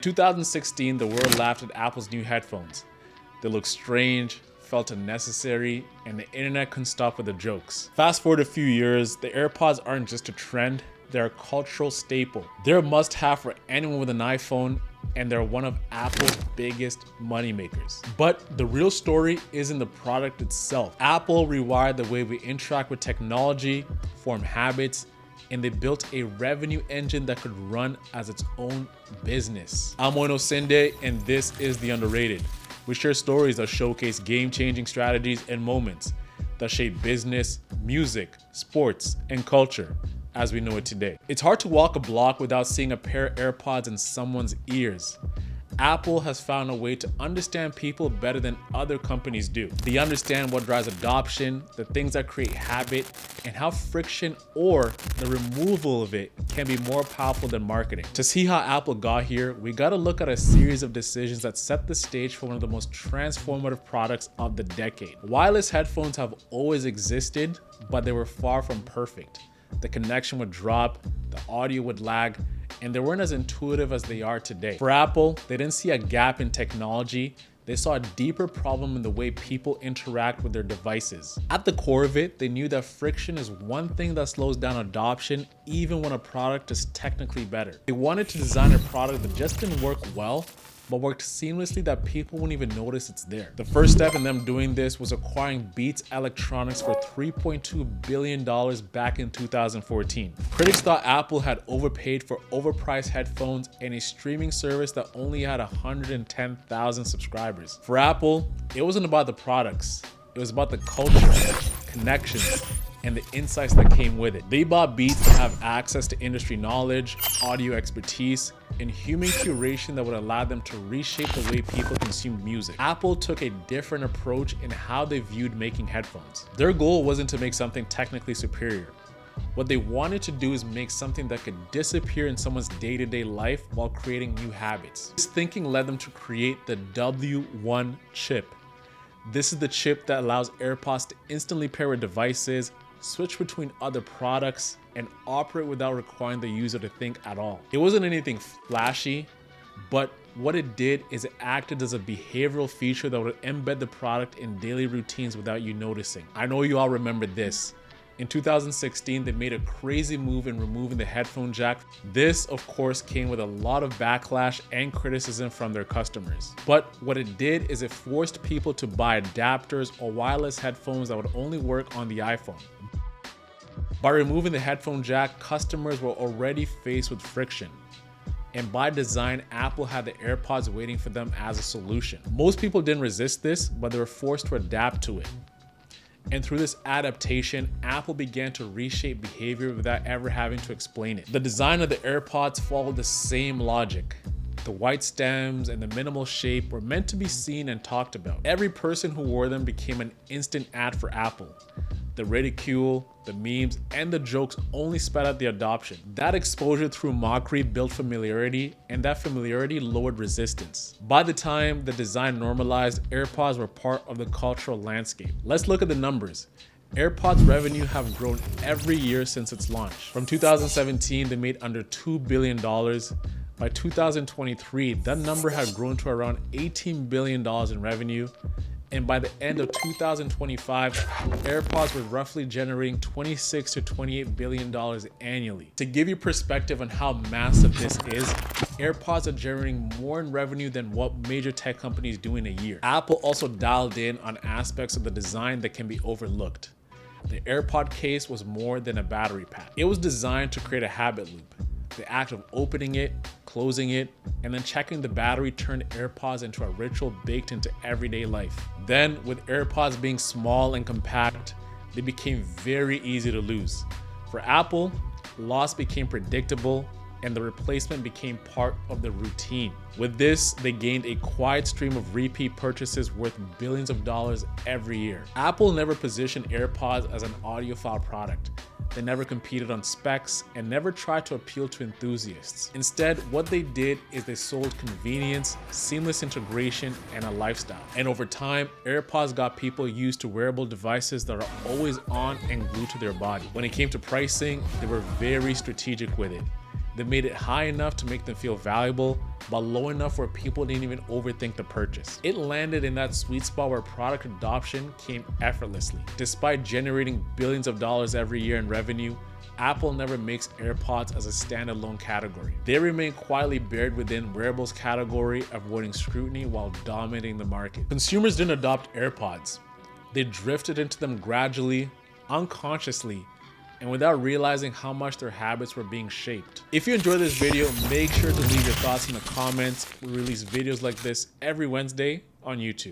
2016, the world laughed at Apple's new headphones. They looked strange, felt unnecessary, and the internet couldn't stop with the jokes. Fast forward a few years, the AirPods aren't just a trend, they're a cultural staple. They're a must-have for anyone with an iPhone, and they're one of Apple's biggest moneymakers. But the real story isn't the product itself. Apple rewired the way we interact with technology, form habits, and they built a revenue engine that could run as its own business. I'm Moino Sinde, and this is The Underrated. We share stories that showcase game-changing strategies and moments that shape business, music, sports, and culture as we know it today. It's hard to walk a block without seeing a pair of AirPods in someone's ears. Apple has found a way to understand people better than other companies do. They understand what drives adoption, the things that create habit, and how friction or the removal of it can be more powerful than marketing. To see how Apple got here, we gotta look at a series of decisions that set the stage for one of the most transformative products of the decade. Wireless headphones have always existed, but they were far from perfect. The connection would drop, the audio would lag, and they weren't as intuitive as they are today. For Apple, they didn't see a gap in technology. They saw a deeper problem in the way people interact with their devices. At the core of it, they knew that friction is one thing that slows down adoption, even when a product is technically better. They wanted to design a product that just didn't work well, but worked seamlessly that people wouldn't even notice it's there. The first step in them doing this was acquiring Beats Electronics for $3.2 billion back in 2014. Critics thought Apple had overpaid for overpriced headphones and a streaming service that only had 110,000 subscribers. For Apple, it wasn't about the products, it was about the culture, connections, and the insights that came with it. They bought Beats to have access to industry knowledge, audio expertise, and human curation that would allow them to reshape the way people consume music. Apple took a different approach in how they viewed making headphones. Their goal wasn't to make something technically superior. What they wanted to do is make something that could disappear in someone's day-to-day life while creating new habits. This thinking led them to create the W1 chip. This is the chip that allows AirPods to instantly pair with devices, switch between other products, and operate without requiring the user to think at all. It wasn't anything flashy, but what it did is it acted as a behavioral feature that would embed the product in daily routines without you noticing. I know you all remember this. In 2016, they made a crazy move in removing the headphone jack. This, of course, came with a lot of backlash and criticism from their customers. But what it did is it forced people to buy adapters or wireless headphones that would only work on the iPhone. By removing the headphone jack, customers were already faced with friction. And by design, Apple had the AirPods waiting for them as a solution. Most people didn't resist this, but they were forced to adapt to it. And through this adaptation, Apple began to reshape behavior without ever having to explain it. The design of the AirPods followed the same logic. The white stems and the minimal shape were meant to be seen and talked about. Every person who wore them became an instant ad for Apple. The ridicule, the memes, and the jokes only sped up the adoption. That exposure through mockery built familiarity, and that familiarity lowered resistance. By the time the design normalized, AirPods were part of the cultural landscape. Let's look at the numbers. AirPods revenue have grown every year since its launch. From 2017, they made under $2 billion. By 2023, that number had grown to around $18 billion in revenue. And by the end of 2025, AirPods were roughly generating $26 to $28 billion annually. To give you perspective on how massive this is, AirPods are generating more in revenue than what major tech companies do in a year. Apple also dialed in on aspects of the design that can be overlooked. The AirPod case was more than a battery pack. It was designed to create a habit loop. The act of opening it, closing it, and then checking the battery turned AirPods into a ritual baked into everyday life. Then, with AirPods being small and compact, they became very easy to lose. For Apple, loss became predictable and the replacement became part of the routine. With this, they gained a quiet stream of repeat purchases worth billions of dollars every year. Apple never positioned AirPods as an audiophile product. They never competed on specs and never tried to appeal to enthusiasts. Instead, what they did is they sold convenience, seamless integration, and a lifestyle. And over time, AirPods got people used to wearable devices that are always on and glued to their body. When it came to pricing, they were very strategic with it. They made it high enough to make them feel valuable, but low enough where people didn't even overthink the purchase. It landed in that sweet spot where product adoption came effortlessly. Despite generating billions of dollars every year in revenue, Apple never makes AirPods as a standalone category. They remain quietly buried within wearables category, avoiding scrutiny while dominating the market. Consumers didn't adopt AirPods. They drifted into them gradually, unconsciously, and without realizing how much their habits were being shaped. If you enjoyed this video, make sure to leave your thoughts in the comments. We release videos like this every Wednesday on YouTube.